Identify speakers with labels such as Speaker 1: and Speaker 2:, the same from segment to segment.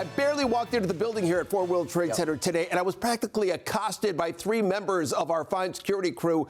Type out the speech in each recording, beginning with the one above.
Speaker 1: I barely walked into the building here at Fort World Trade Center today, and I was practically accosted by 3 members of our fine security crew.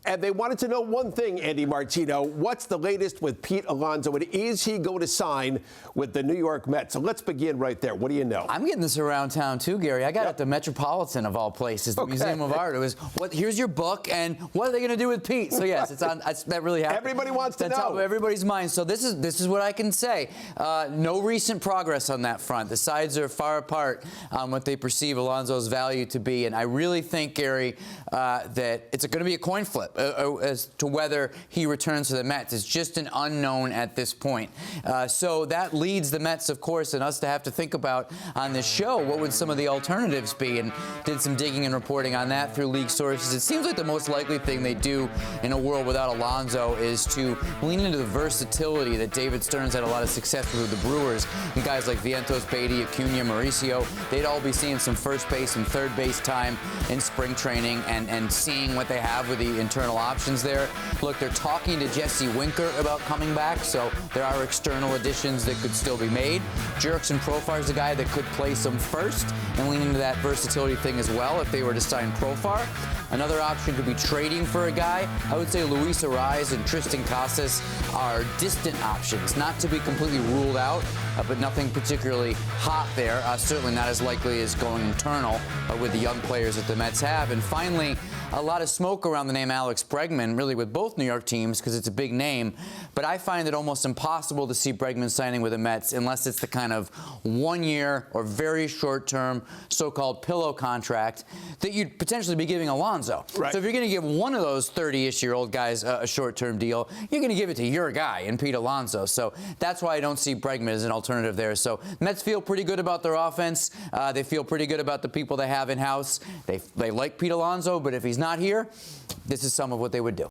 Speaker 1: And they wanted to know one thing, Andy Martino. What's the latest with Pete Alonso, and is he going to sign with the New York Mets? So let's begin right there. What do you know?
Speaker 2: I'm getting this around town too, Gary. I got it at the Metropolitan of all places, the Museum of Art. It was, here's your book, and what are they going to do with Pete? So yes, it's on. That really happened.
Speaker 1: Everybody wants to know.
Speaker 2: That's top of everybody's mind. So this is what I can say. No recent progress on that front. The sides are far apart on what they perceive Alonso's value to be, and I really think, Gary, that it's going to be a coin flip as to whether he returns to the Mets. It's just an unknown at this point. So that leads the Mets, of course, and us to have to think about on this show, what would some of the alternatives be? And did some digging and reporting on that through league sources. It seems like the most likely thing they do in a world without Alonso is to lean into the versatility that David Stearns had a lot of success with the Brewers. And guys like Vientos, Beatty, Acuna, Mauricio, they'd all be seeing some first base and third base time in spring training and seeing what they have with the internal options there. Look, they're talking to Jesse Winker about coming back, so there are external additions that could still be made. Jurickson Profar is a guy that could play some first and lean into that versatility thing as well if they were to sign Profar. Another option could be trading for a guy. I would say Luis Arraez and Tristan Casas are distant options, not to be completely ruled out, but nothing particularly hot there. Certainly not as likely as going internal with the young players that the Mets have. And finally, a lot of smoke around the name Alex Bregman, really with both New York teams because it's a big name. But I find it almost impossible to see Bregman signing with the Mets unless it's the kind of 1-year or very short-term so-called pillow contract that you'd potentially be giving Alonso.
Speaker 1: Right.
Speaker 2: So if you're going to give one of those 30-ish-year-old guys a short-term deal, you're going to give it to your guy in Pete Alonso. So that's why I don't see Bregman as an alternative there. So Mets feel pretty good about their offense. They feel pretty good about the people they have in-house. They like Pete Alonso, but if he's not here, this is some of what they would do.